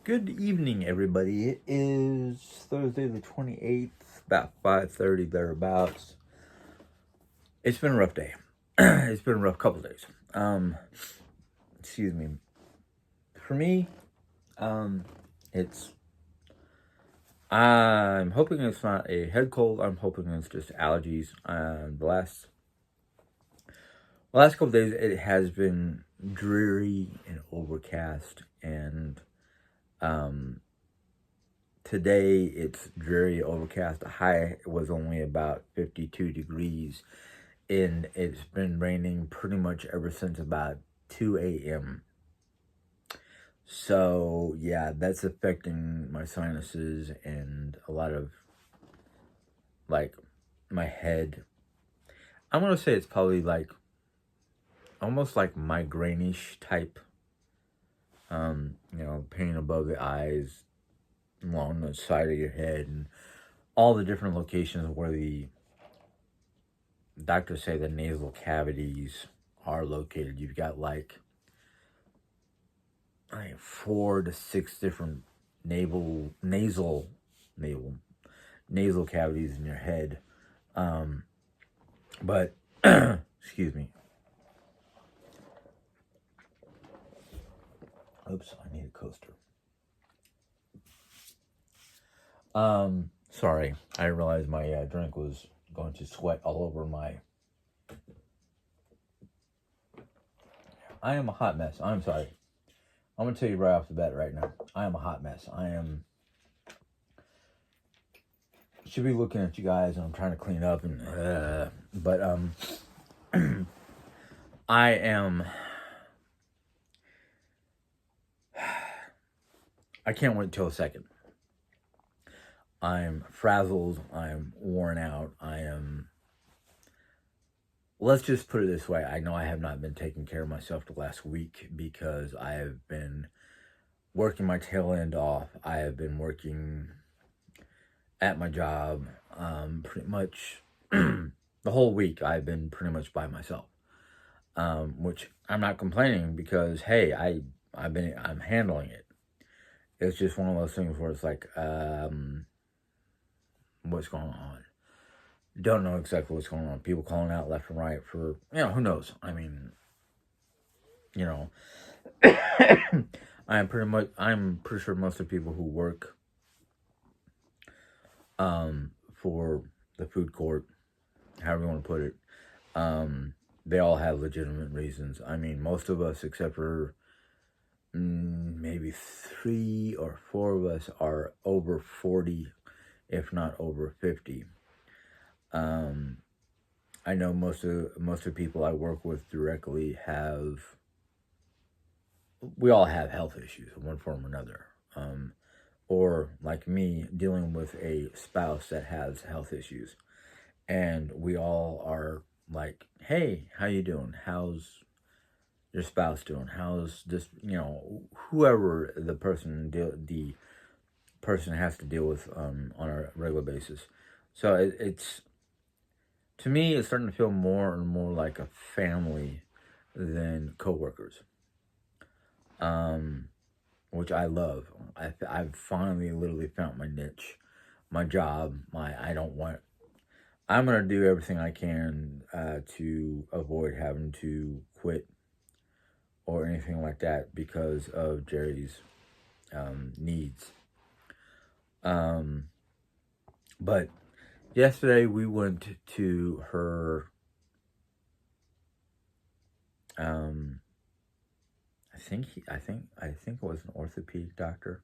Good evening, everybody. It is Thursday the 28th, about 5:30 thereabouts. It's been a rough day. It's been a rough couple days. Excuse me. For me, it's I'm hoping it's not a head cold. I'm hoping it's just allergies. The last couple days it has been dreary and overcast, and today it's dreary, overcast. The high was only about 52 degrees, and it's been raining pretty much ever since about 2 a.m. So, yeah, that's affecting my sinuses and a lot of, like, my head. I'm going to say it's probably, like, almost like migraine-ish type. Pain above the eyes, along the side of your head, and all the different locations where the doctors say the nasal cavities are located. You've got like 4 to 6 different nasal cavities in your head. But excuse me. Oops, I need a coaster. Sorry, I realized my drink was going to sweat all over my. I am a hot mess. I'm sorry. I'm gonna tell you right off the bat right now. I am a hot mess. Should be looking at you guys, and I'm trying to clean up, but I am. I can't wait till a second. I'm frazzled. I'm worn out. Let's just put it this way. I know I have not been taking care of myself the last week because I have been working my tail end off. I have been working at my job pretty much the whole week. I've been pretty much by myself, which I'm not complaining because, hey, I'm handling it. It's just one of those things where it's like, what's going on? Don't know exactly what's going on. People calling out left and right for, who knows? I mean, I'm pretty sure most of the people who work for the food court, however you want to put it, they all have legitimate reasons. I mean, most of us, except for maybe 3 or 4 of us, are over 40, if not over 50. I know most of the people I work with directly we all have health issues in one form or another. Or like me, dealing with a spouse that has health issues. And we all are like, hey, how you doing? How's your spouse doing? How's this, whoever the person has to deal with on a regular basis. So it's to me, it's starting to feel more and more like a family than coworkers, which I love. I've finally literally found my niche, my job. I'm gonna do everything I can to avoid having to quit or anything like that because of Jerry's needs. But yesterday we went to her. I think it was an orthopedic doctor.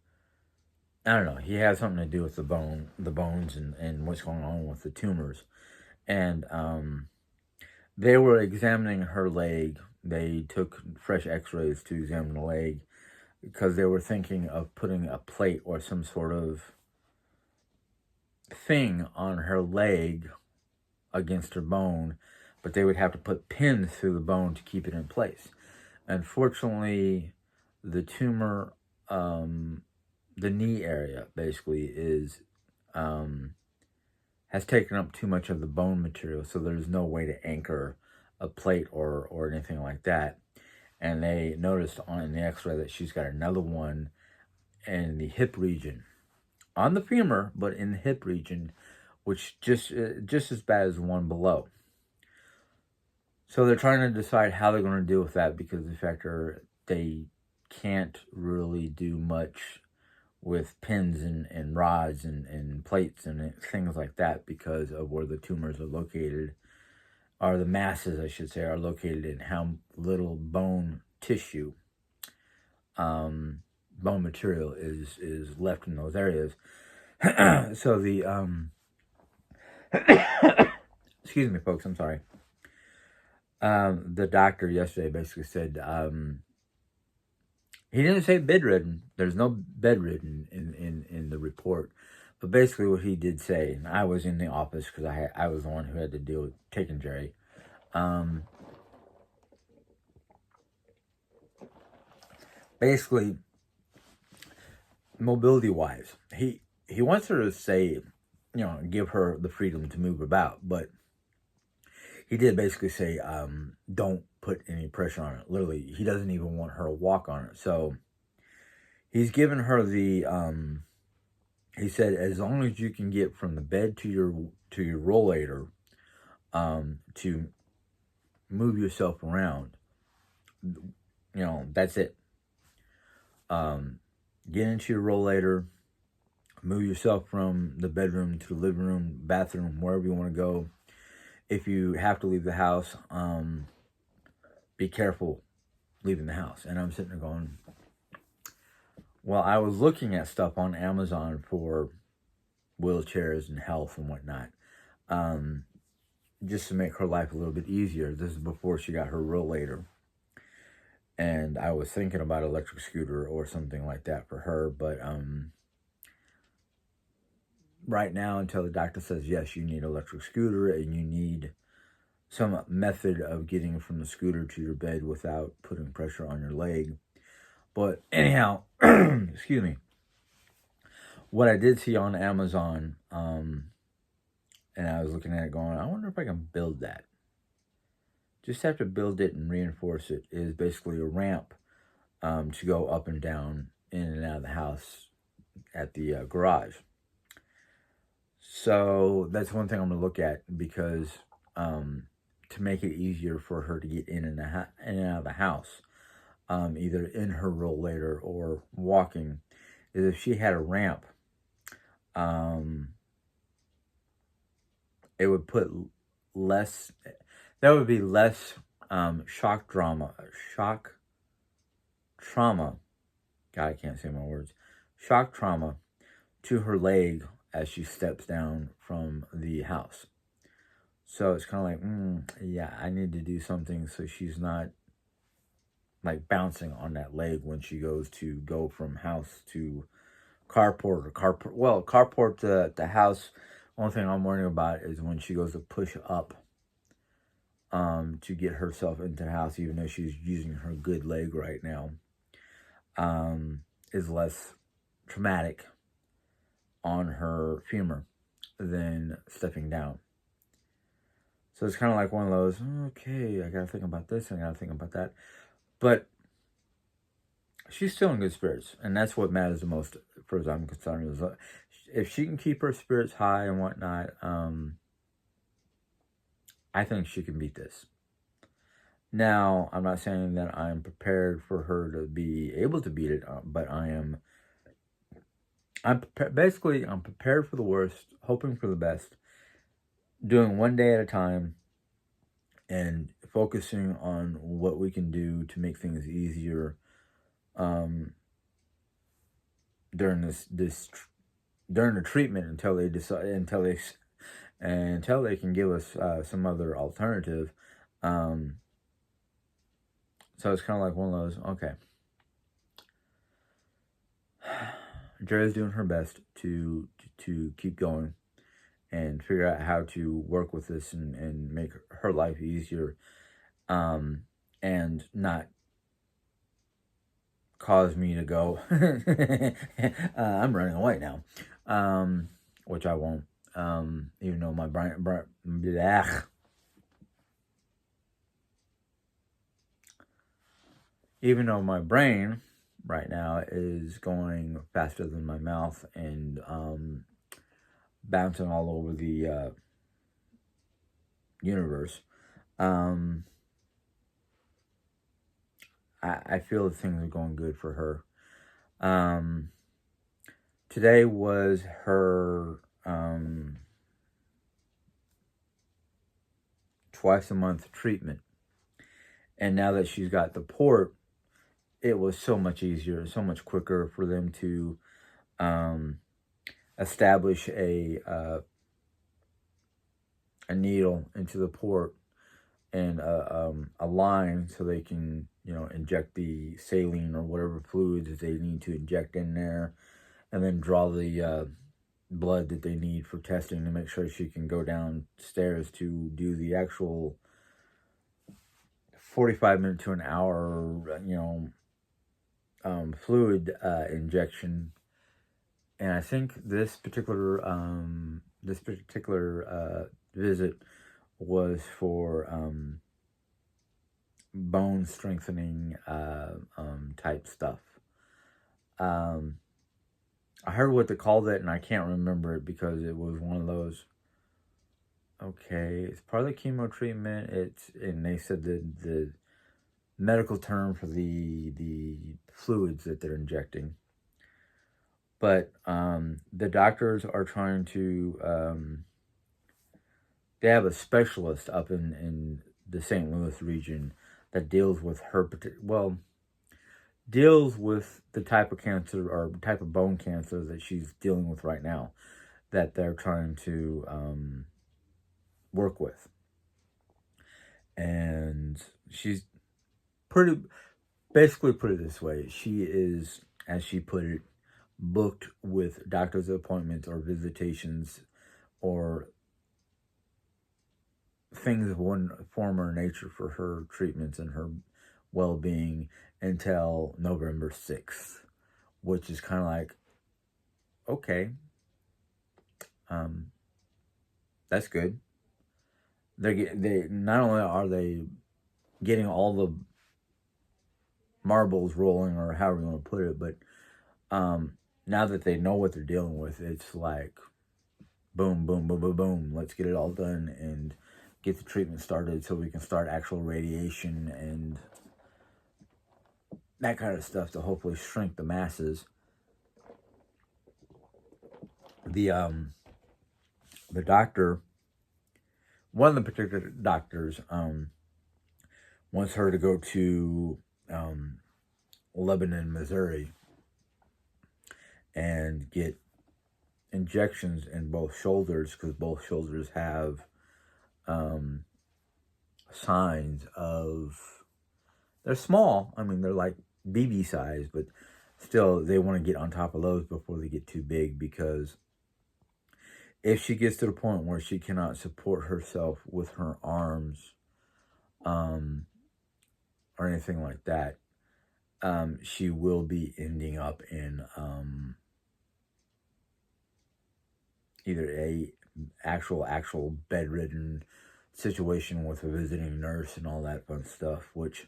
I don't know. He had something to do with the bones, and what's going on with the tumors. And they were examining her leg. They took fresh X-rays to examine the leg because they were thinking of putting a plate or some sort of thing on her leg against her bone, but they would have to put pins through the bone to keep it in place. Unfortunately, the tumor, the knee area basically has taken up too much of the bone material, so there's no way to anchor a plate or anything like that. And they noticed on the X-ray that she's got another one in the hip region, on the femur, but in the hip region, which just as bad as the one below. So they're trying to decide how they're going to deal with that, because the fact are they can't really do much with pins and rods and plates and things like that, because of where the tumors are located, or the masses, I should say, are located, in how little bone tissue, bone material is left in those areas. So the excuse me, folks, I'm sorry. The doctor yesterday basically said, he didn't say bedridden. There's no bedridden in the report. But basically what he did say, and I was in the office because I was the one who had to deal with taking Jerry. Basically, mobility-wise, he wants her to say, give her the freedom to move about, but he did basically say, don't put any pressure on it. Literally, he doesn't even want her to walk on it. So he's given her the, he said, as long as you can get from the bed to your rollator, to move yourself around, that's it. Get into your rollator, move yourself from the bedroom to the living room, bathroom, wherever you want to go. If you have to leave the house, be careful leaving the house. And I'm sitting there going, well, I was looking at stuff on Amazon for wheelchairs and health and whatnot, just to make her life a little bit easier. This is before she got her rollator. And I was thinking about electric scooter or something like that for her, but right now, until the doctor says, yes, you need electric scooter and you need some method of getting from the scooter to your bed without putting pressure on your leg. But anyhow, excuse me, what I did see on Amazon, and I was looking at it going, I wonder if I can build that. Just have to build it and reinforce it, is basically a ramp to go up and down, in and out of the house at the garage. So that's one thing I'm going to look at, because to make it easier for her to get in and out of the house, either in her rollator or walking, is if she had a ramp, it would put less, that would be less shock trauma. God, I can't say my words. Shock trauma to her leg as she steps down from the house. So it's kind of like, yeah, I need to do something so she's not like bouncing on that leg when she goes to go from house to carport, carport to the house. Only thing I'm worrying about is when she goes to push up to get herself into the house, even though she's using her good leg right now, is less traumatic on her femur than stepping down. So it's kind of like one of those, okay, I got to think about this, I got to think about that. But she's still in good spirits, and that's what matters the most, as far as I'm concerned. Is if she can keep her spirits high and whatnot, I think she can beat this. Now, I'm not saying that I'm prepared for her to be able to beat it, but I'm prepared for the worst, hoping for the best, doing one day at a time, and focusing on what we can do to make things easier during during the treatment, until they decide, until they can give us some other alternative. So it's kind of like one of those, okay, Jerry's doing her best to keep going and figure out how to work with this and make her life easier, and not cause me to go, I'm running away now, which I won't, even though my even though my brain right now is going faster than my mouth and bouncing all over the universe. Um, I feel that things are going good for her. Um, Today was her twice a month treatment. And now that she's got the port, it was so much easier, so much quicker for them to establish a needle into the port and a line so they can, inject the saline or whatever fluids that they need to inject in there, and then draw the blood that they need for testing to make sure she can go downstairs to do the actual 45 minute to an hour, fluid injection. And I think this particular visit was for bone strengthening type stuff. I heard what they called it, and I can't remember it because it was one of those. Okay, it's part of the chemo treatment. And they said the medical term for the fluids that they're injecting. But the doctors are trying to. They have a specialist up in the St. Louis region that deals with deals with the type of cancer or type of bone cancer that she's dealing with right now, that they're trying to work with. And she's basically put it this way, she is, as she put it, booked with doctor's appointments or visitations or things of one form or nature for her treatments and her well-being until November 6th, which is kind of like, okay, that's good. They not only are they getting all the marbles rolling, or however you want to put it, but now that they know what they're dealing with, it's like boom, boom, boom, boom, boom. Let's get it all done and get the treatment started so we can start actual radiation and that kind of stuff to hopefully shrink the masses. The doctor, one of the particular doctors, wants her to go to Lebanon, Missouri, and get injections in both shoulders, because both shoulders have signs of, they're small. I mean, they're like BB size, but still, they want to get on top of those before they get too big, because if she gets to the point where she cannot support herself with her arms, or anything like that, she will be ending up in either a actual bedridden situation with a visiting nurse and all that fun stuff, which,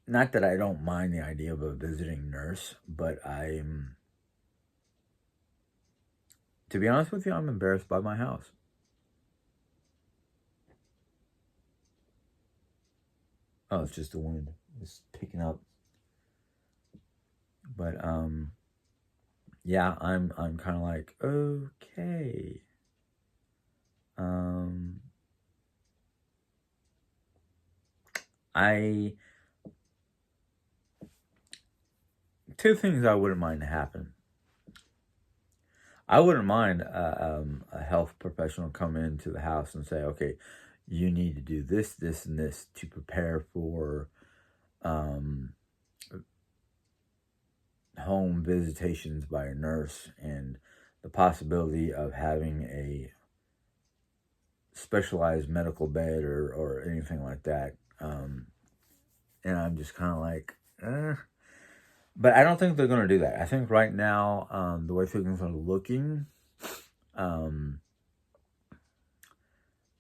not that I don't mind the idea of a visiting nurse, but to be honest with you, I'm embarrassed by my house. Oh, it's just the wind. It's picking up. But yeah, I'm kind of like, okay. Two things I wouldn't mind to happen. I wouldn't mind a health professional come into the house and say, okay, you need to do this, this, and this to prepare for home visitations by a nurse, and the possibility of having a specialized medical bed or anything like that. And I'm just kind of like, But I don't think they're going to do that. I think right now, the way things are looking,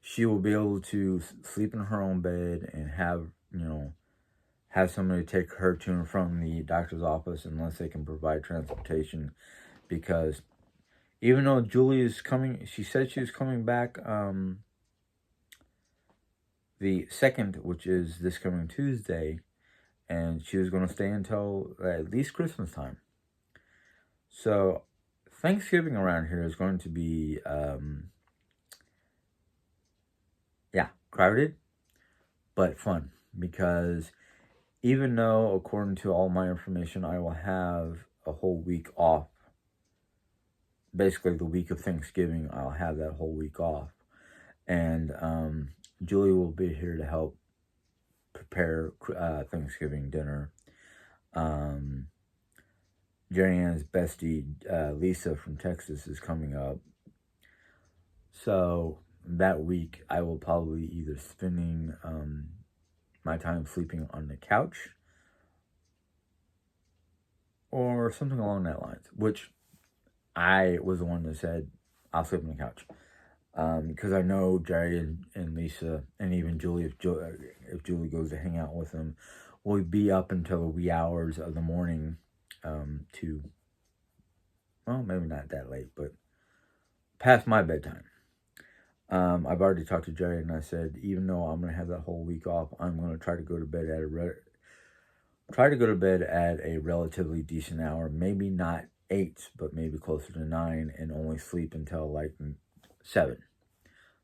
she will be able to sleep in her own bed and have, have somebody take her to and from the doctor's office unless they can provide transportation, because even though Julie is coming, she said she was coming back the 2nd, which is this coming Tuesday, and she was going to stay until at least Christmas time. So Thanksgiving around here is going to be, crowded, but fun, because even though, according to all my information, I will have a whole week off, basically the week of Thanksgiving, I'll have that whole week off. And Julie will be here to help prepare Thanksgiving dinner. Jerry Ann's bestie, Lisa from Texas, is coming up. So that week, I will probably either spending my time sleeping on the couch or something along that lines, which I was the one that said, I'll sleep on the couch. Because I know Jerry and Lisa, and even Julie, if Julie goes to hang out with them, will be up until the wee hours of the morning to, well, maybe not that late, but past my bedtime. I've already talked to Jerry, and I said, even though I'm going to have that whole week off, I'm going to try to go to bed at a relatively decent hour, maybe not 8, but maybe closer to 9, and only sleep until like 7.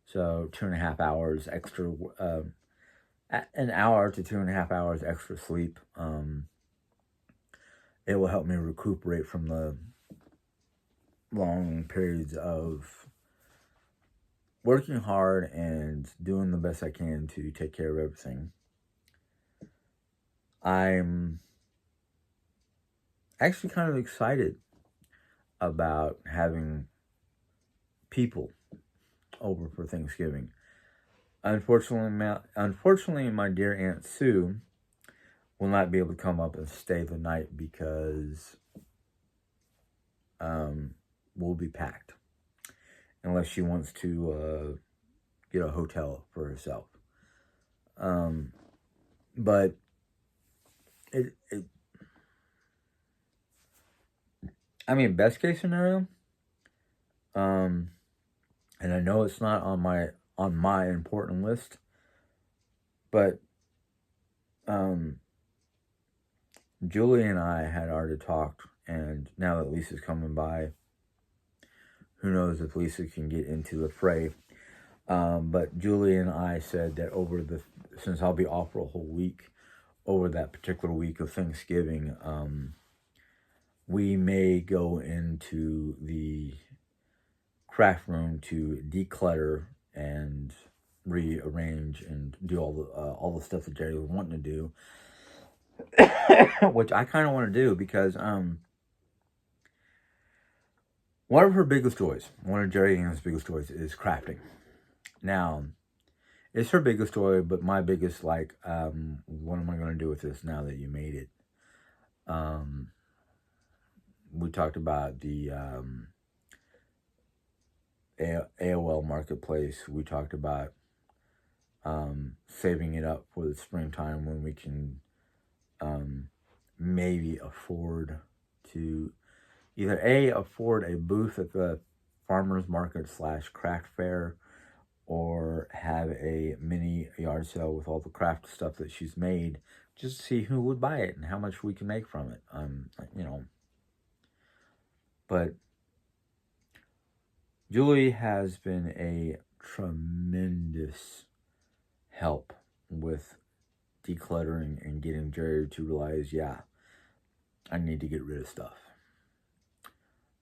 So 2.5 hours extra, an hour to 2.5 hours extra sleep. It will help me recuperate from the long periods of working hard and doing the best I can to take care of everything. I'm actually kind of excited about having people over for Thanksgiving. Unfortunately, my dear Aunt Sue will not be able to come up and stay the night because we'll be packed, unless she wants to get a hotel for herself. But best case scenario, and I know it's not on my important list, but Julie and I had already talked, and now that Lisa's coming by, who knows if Lisa can get into the fray. But Julie and I said that since I'll be off for a whole week, over that particular week of Thanksgiving, we may go into the craft room to declutter and rearrange and do all the stuff that Jerry was wanting to do, which I kind of want to do because one of Jerry Ann's biggest joys is crafting. Now, it's her biggest joy, but my biggest, what am I going to do with this now that you made it? We talked about the AOL Marketplace. We talked about saving it up for the springtime when we can maybe afford to either afford a booth at the farmer's market / craft fair, or have a mini yard sale with all the craft stuff that she's made, just to see who would buy it and how much we can make from it. But Julie has been a tremendous help with decluttering and getting Jerry to realize, I need to get rid of stuff.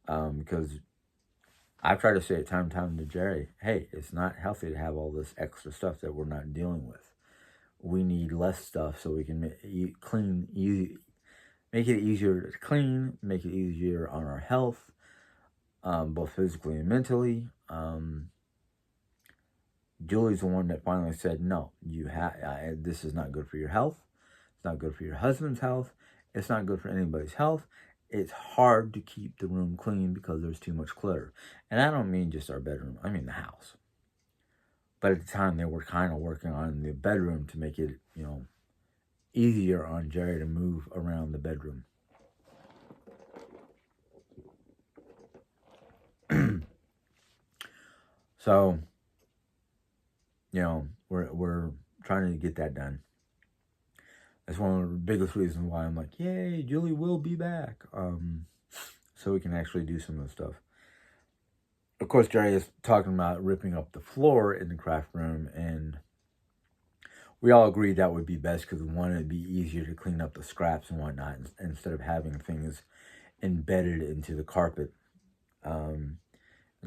Because I've tried to say it time and time to Jerry, hey, it's not healthy to have all this extra stuff that we're not dealing with. We need less stuff so we can make it easier to clean, make it easier on our health, both physically and mentally. Julie's the one that finally said, no, this is not good for your health. It's not good for your husband's health. It's not good for anybody's health. It's hard to keep the room clean because there's too much clutter. And I don't mean just our bedroom. I mean the house. But at the time, they were kind of working on the bedroom to make it, easier on Jerry to move around the bedroom. So, we're trying to get that done. That's one of the biggest reasons why I'm like, yay, Julie will be back. So we can actually do some of the stuff. Of course, Jerry is talking about ripping up the floor in the craft room, and we all agreed that would be best because we wanted it to be easier to clean up the scraps and whatnot instead of having things embedded into the carpet.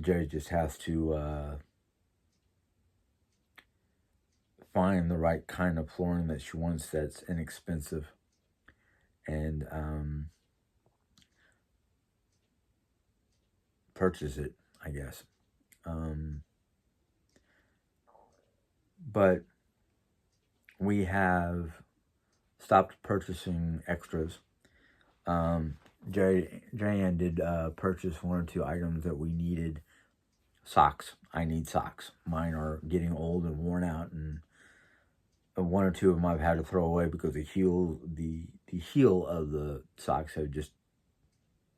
Jerry just has to find the right kind of flooring that she wants that's inexpensive and purchase it, I guess. But we have stopped purchasing extras. Ann did purchase 1 or 2 items that we needed. Socks. I need socks. Mine are getting old and worn out, and 1 or 2 of them I've had to throw away because the heel of the socks have just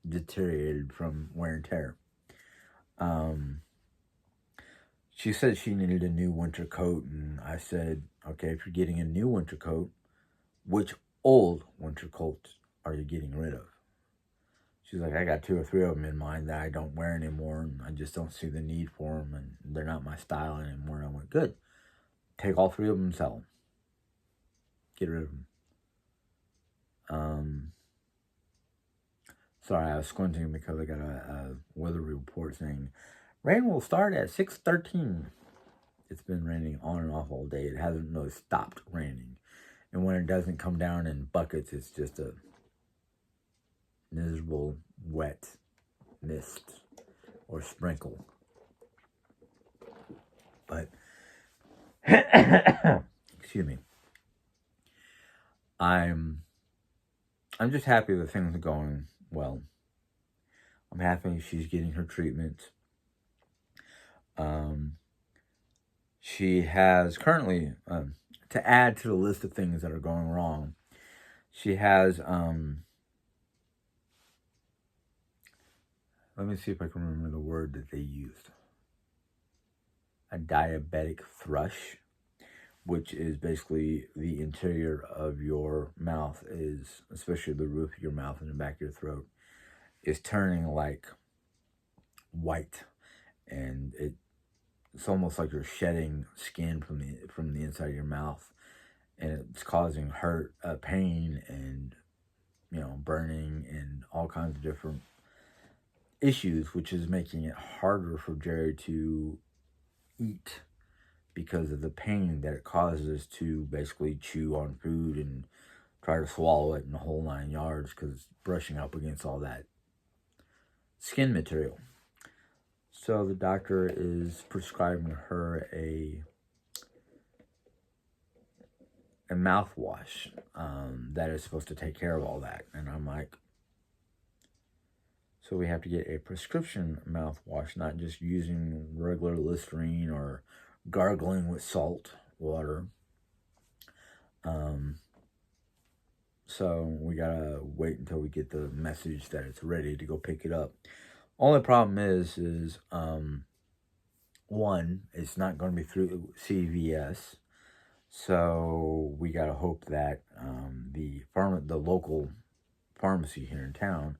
deteriorated from wear and tear. She said she needed a new winter coat, and I said, okay, if you're getting a new winter coat, which old winter coats are you getting rid of? She's like, I got 2 or 3 of them in mind that I don't wear anymore, and I just don't see the need for them, and they're not my style anymore. And I went, good. Take all 3 of them and sell them. Get rid of them. Sorry, I was squinting because I got a weather report saying rain will start at 6:13. It's been raining on and off all day. It hasn't really stopped raining. And when it doesn't come down in buckets, it's just a miserable, wet mist or sprinkle. But, excuse me. I'm just happy that things are going well. I'm happy she's getting her treatment. She has currently, to add to the list of things that are going wrong, she has, let me see if I can remember the word that they used. A diabetic thrush, which is basically the interior of your mouth is, especially the roof of your mouth and the back of your throat, is turning like white, and it's almost like you're shedding skin from the inside of your mouth, and it's causing hurt, pain, and burning, and all kinds of different issues, which is making it harder for Jerry to eat because of the pain that it causes to basically chew on food and try to swallow it in the whole 9 yards because it's brushing up against all that skin material. So the doctor is prescribing her a mouthwash that is supposed to take care of all that. And I'm like, so we have to get a prescription mouthwash, not just using regular Listerine or gargling with salt water. So we gotta wait until we get the message that it's ready to go pick it up. Only problem is one, it's not going to be through CVS, so we gotta hope that the local pharmacy here in town.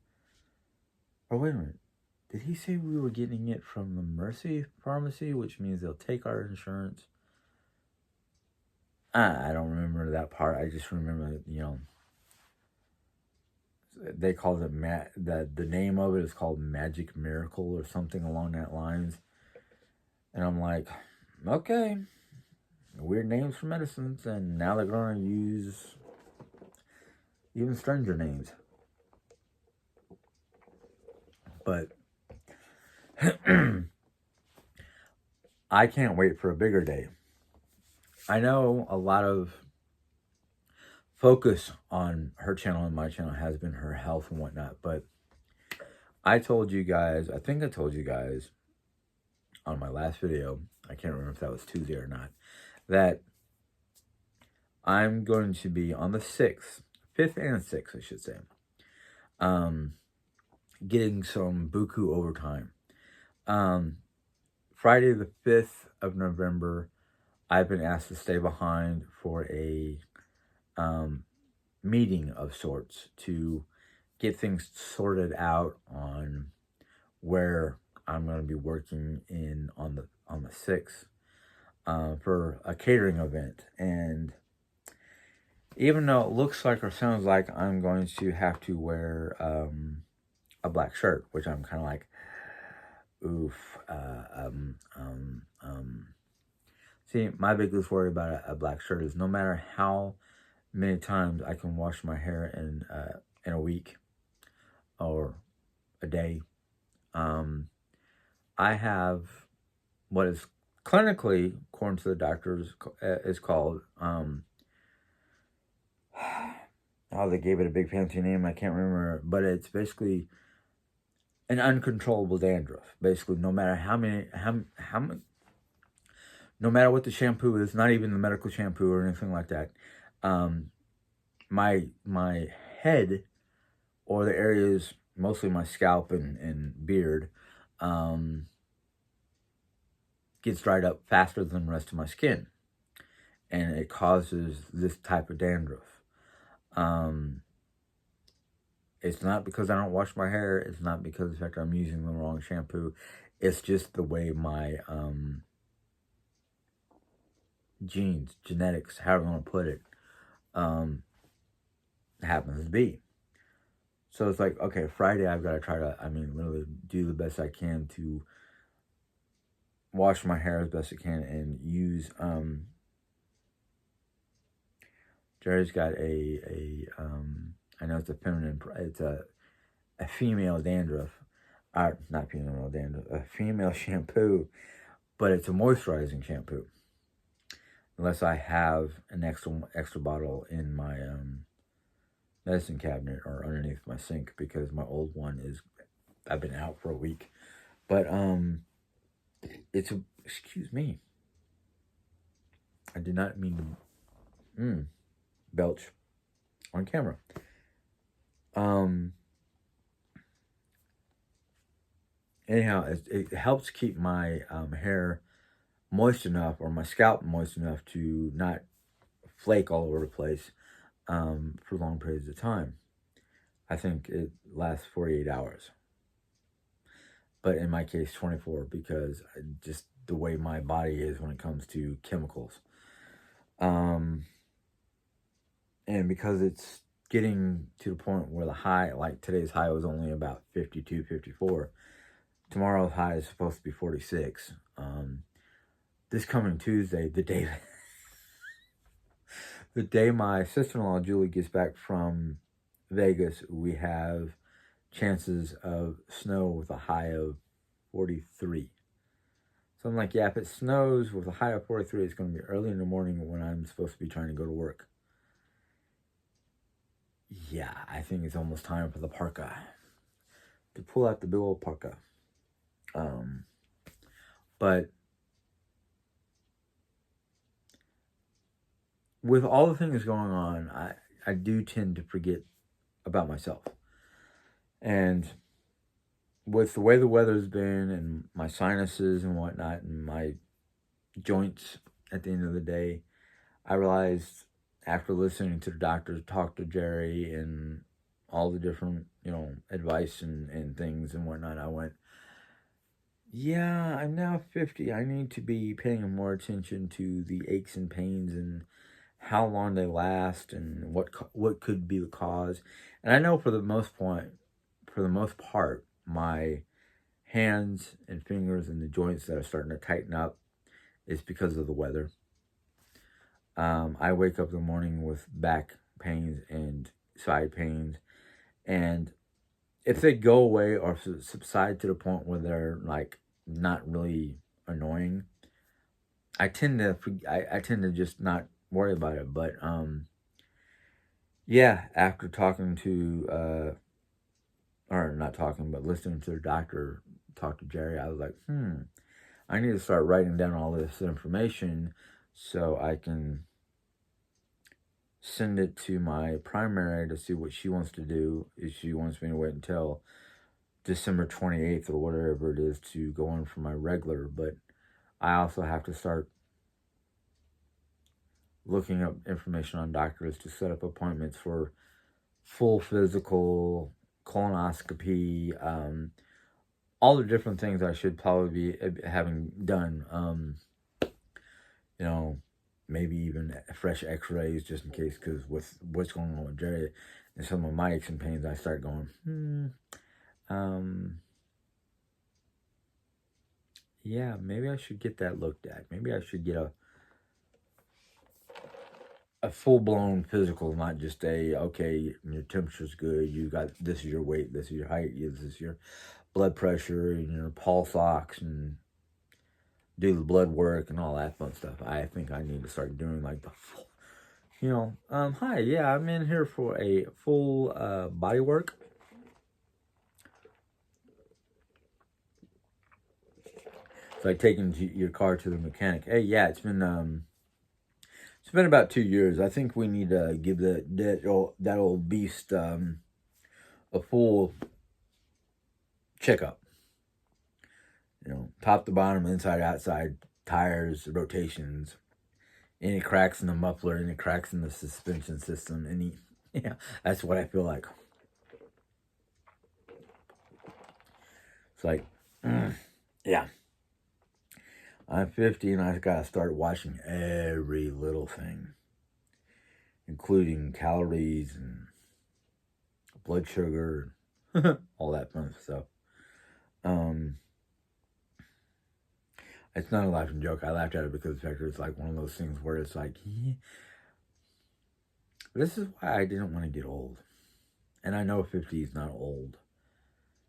Oh, wait a minute. Did he say we were getting it from the Mercy Pharmacy, which means they'll take our insurance? I don't remember that part. I just remember, they called it the name of it is called Magic Miracle or something along that lines. And I'm like, okay, weird names for medicines, and now they're going to use even stranger names. But I can't wait for a bigger day. I know a lot of focus on her channel and my channel has been her health and whatnot, but I told you guys, I think I told you guys on my last video, I can't remember if that was Tuesday or not, that I'm going to be on the 6th, 5th and 6th, I should say, getting some buku overtime. Friday the 5th of November, I've been asked to stay behind for a meeting of sorts to get things sorted out on where I'm going to be working in on the 6th for a catering event. And even though it looks like or sounds like I'm going to have to wear a black shirt, which I'm kind of like, oof. See, my biggest worry about a black shirt is no matter how many times I can wash my hair in a week or a day, I have what is clinically, according to the doctors, is called oh, they gave it a big fancy name. I can't remember, but it's basically an uncontrollable dandruff. Basically, no matter how many, no matter what the shampoo is, not even the medical shampoo or anything like that, my head or the areas, mostly my scalp and beard, gets dried up faster than the rest of my skin, and it causes this type of dandruff. It's not because I don't wash my hair. It's not because of the fact I'm using the wrong shampoo. It's just the way my genes, genetics, however you want to put it, happens to be. So it's like, okay, Friday I've got to try to, literally do the best I can to wash my hair as best I can and use, Jerry's got I know it's a feminine, it's a female dandruff, not female dandruff, a female shampoo, but it's a moisturizing shampoo. Unless I have an extra bottle in my medicine cabinet or underneath my sink, because my old one I've been out for a week. But excuse me, I did not mean to belch on camera. Anyhow, it helps keep my hair moist enough, or my scalp moist enough, to not flake all over the place for long periods of time. I think it lasts 48 hours. But in my case, 24, because just the way my body is when it comes to chemicals. And because it's getting to the point where the high, like today's high was only about 52, 54. Tomorrow's high is supposed to be 46. This coming Tuesday, the day my sister-in-law Julie gets back from Vegas, we have chances of snow with a high of 43. So I'm like, yeah, if it snows with a high of 43, it's going to be early in the morning when I'm supposed to be trying to go to work. Yeah, I think it's almost time for the parka, to pull out the big old parka. But with all the things going on, I do tend to forget about myself. And with the way the weather's been, and my sinuses and whatnot, and my joints at the end of the day, I realized after listening to the doctor talk to Jerry and all the different, advice and things and whatnot, I went, yeah, I'm now 50. I need to be paying more attention to the aches and pains and how long they last and what could be the cause. And I know for the most part, my hands and fingers and the joints that are starting to tighten up is because of the weather. I wake up in the morning with back pains and side pains, and if they go away or subside to the point where they're like not really annoying, I tend to just not worry about it. But yeah, after talking to or not talking, but listening to the doctor talk to Jerry, I was like, I need to start writing down all this information so I can send it to my primary to see what she wants to do. If she wants me to wait until December 28th or whatever it is to go in for my regular. But I also have to start looking up information on doctors to set up appointments for full physical, colonoscopy, all the different things I should probably be having done. You know, maybe even fresh x-rays just in case, because with what's going on with Jerry and some of my aches and pains, I start going, yeah, maybe I should get that looked at. Maybe I should get a full-blown physical, not just okay, your temperature's good, you got, this is your weight, this is your height, this is your blood pressure, and your pulse ox, and do the blood work and all that fun stuff. I think I need to start doing like the full, hi, yeah, I'm in here for a full body work. It's like taking your car to the mechanic. Hey, yeah, it's been about 2 years. I think we need to give that old beast a full checkup. Top to bottom, inside, outside, tires, rotations, any cracks in the muffler, any cracks in the suspension system, that's what I feel like. It's like, yeah. I'm 50 and I gotta start watching every little thing, including calories and blood sugar, all that fun stuff. It's not a laughing joke. I laughed at it because the fact it's like one of those things where it's like, yeah. This is why I didn't want to get old. And I know 50 is not old.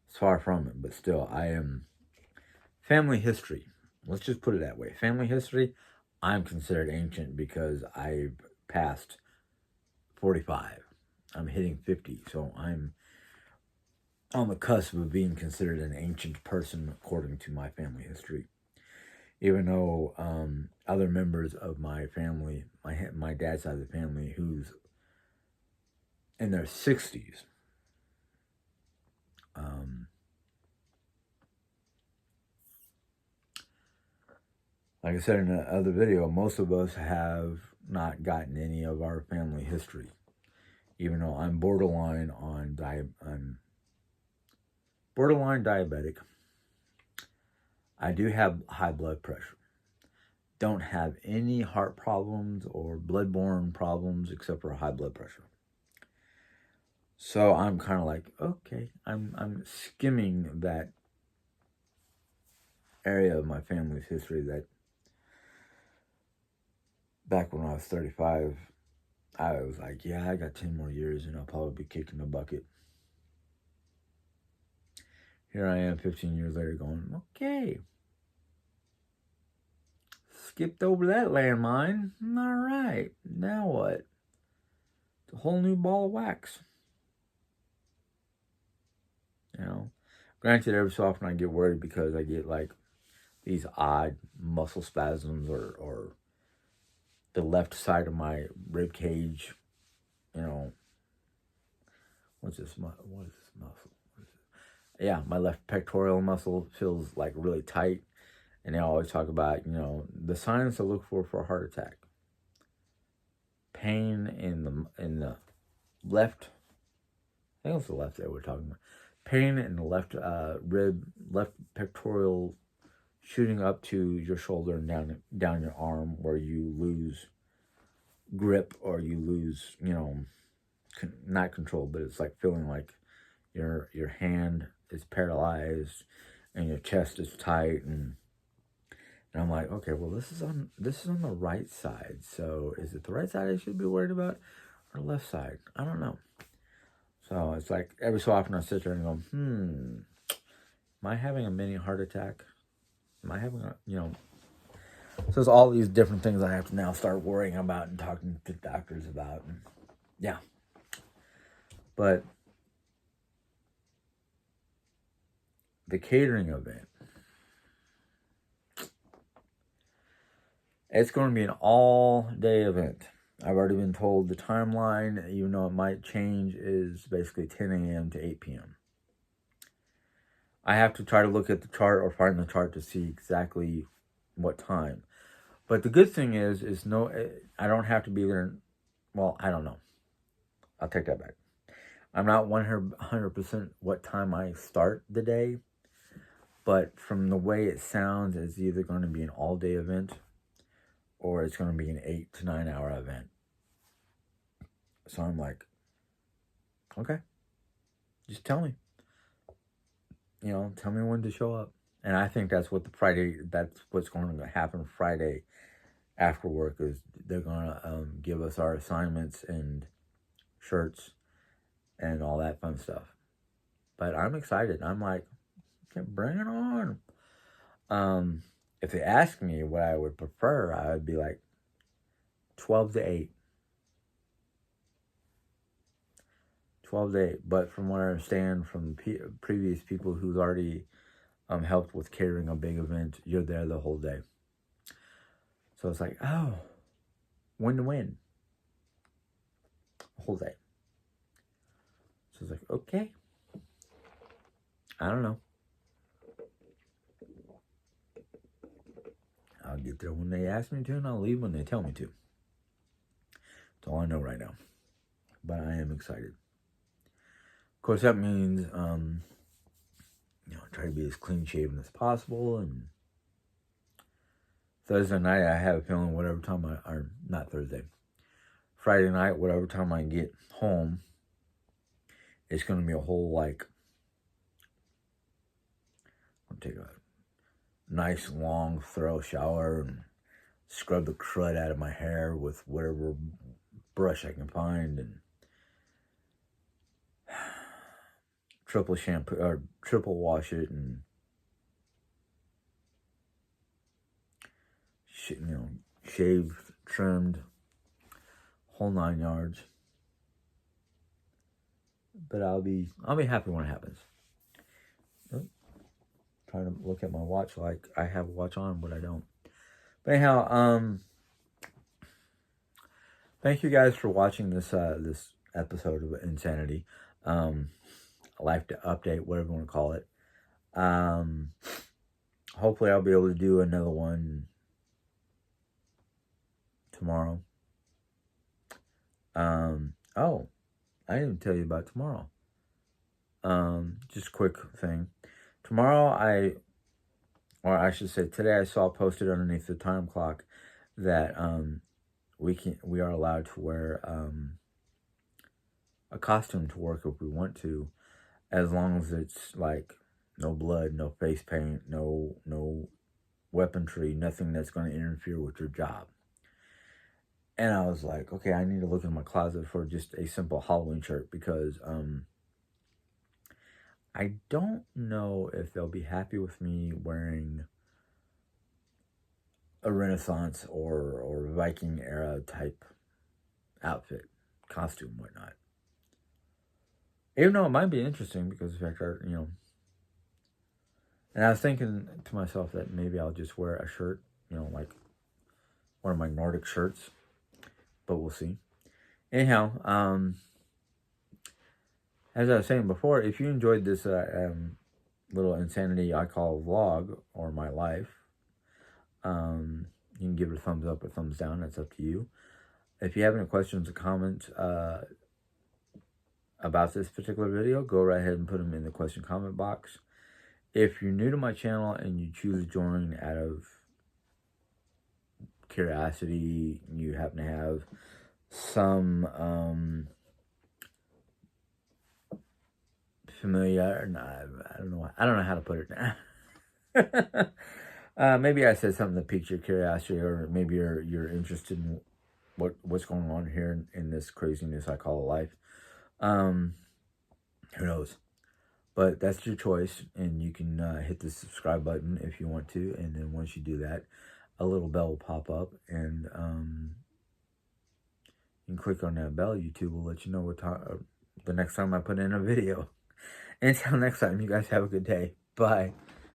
It's far from it, but still, I am family history. Let's just put it that way. Family history, I'm considered ancient because I've passed 45. I'm hitting 50, so I'm on the cusp of being considered an ancient person according to my family history. Even though other members of my family, my dad's side of the family, who's in their 60s, like I said in the other video, most of us have not gotten any of our family history. Even though I'm borderline diabetic, I do have high blood pressure. Don't have any heart problems or bloodborne problems except for high blood pressure. So I'm kind of like, okay, I'm skimming that area of my family's history that back when I was 35, I was like, yeah, I got 10 more years and I'll probably be kicking the bucket. Here I am 15 years later going, okay. Skipped over that landmine. All right. Now what? It's a whole new ball of wax. Granted, every so often I get worried because I get like these odd muscle spasms or the left side of my rib cage, what is this muscle? Yeah, my left pectoral muscle feels like really tight. And they always talk about, the signs to look for a heart attack. Pain in the left, I think it was the left that we're talking about. Pain in the left rib, left pectoral, shooting up to your shoulder and down your arm, where you lose grip or you lose, not control, but it's like feeling like your hand is paralyzed and your chest is tight, and I'm like, okay, well, this is on the right side. So is it the right side I should be worried about, or the left side? I don't know. So it's like every so often I sit there and go, am I having a mini heart attack? Am I having So it's all these different things I have to now start worrying about and talking to doctors about. And yeah. But the catering event, it's going to be an all-day event. I've already been told the timeline, even though it might change, is basically 10 a.m. to 8 p.m. I have to try to look at the chart or find the chart to see exactly what time. But the good thing is no, I don't have to be there. Well, I don't know. I'll take that back. I'm not 100% what time I start the day, but from the way it sounds, it's either going to be an all-day event or it's going to be an 8 to 9 hour event. So I'm like, okay, just tell me. Tell me when to show up. And I think that's what's going to happen Friday after work, is they're going to give us our assignments and shirts and all that fun stuff. But I'm excited. I'm like, okay, bring it on. If they ask me what I would prefer, I would be like 12 to 8. 12 to 8. But from what I understand from previous people who's already helped with catering a big event, you're there the whole day. So it's like, oh, win-win. The whole day. So it's like, okay. I don't know. I'll get there when they ask me to, and I'll leave when they tell me to. That's all I know right now. But I am excited. Of course, that means, try to be as clean shaven as possible. And Thursday night, I have a feeling Friday night, whatever time I get home, it's going to be a whole, I'll take a nice, long, thorough shower and scrub the crud out of my hair with whatever brush I can find, and triple shampoo or triple wash it, and shaved, trimmed, whole 9 yards. But I'll be happy when it happens. Trying to look at my watch like I have a watch on, but I don't. But anyhow, thank you guys for watching this episode of Insanity. Life update, whatever you want to call it. Hopefully I'll be able to do another one tomorrow. Oh, I didn't even tell you about tomorrow. Just a quick thing. Tomorrow today I saw posted underneath the time clock that we are allowed to wear a costume to work if we want to, as long as it's like no blood, no face paint, no weaponry, nothing that's going to interfere with your job. And I was like, okay, I need to look in my closet for just a simple Halloween shirt, because I don't know if they'll be happy with me wearing a Renaissance or Viking era type outfit, costume, whatnot. Even though it might be interesting, because the fact that, and I was thinking to myself that maybe I'll just wear a shirt, like one of my Nordic shirts, but we'll see. Anyhow, as I was saying before, if you enjoyed this little insanity I call vlog, or my life, you can give it a thumbs up or thumbs down. That's up to you. If you have any questions or comments about this particular video, go right ahead and put them in the question comment box. If you're new to my channel and you choose to join out of curiosity, you happen to have some familiar, I don't know how to put it. Maybe I said something that piqued your curiosity, or maybe you're interested in what's going on here in this craziness I call life. Who knows? But that's your choice, and you can hit the subscribe button if you want to, and then once you do that, a little bell will pop up, and you can click on that bell. YouTube will let you know the next time I put in a video. Until next time, you guys have a good day. Bye.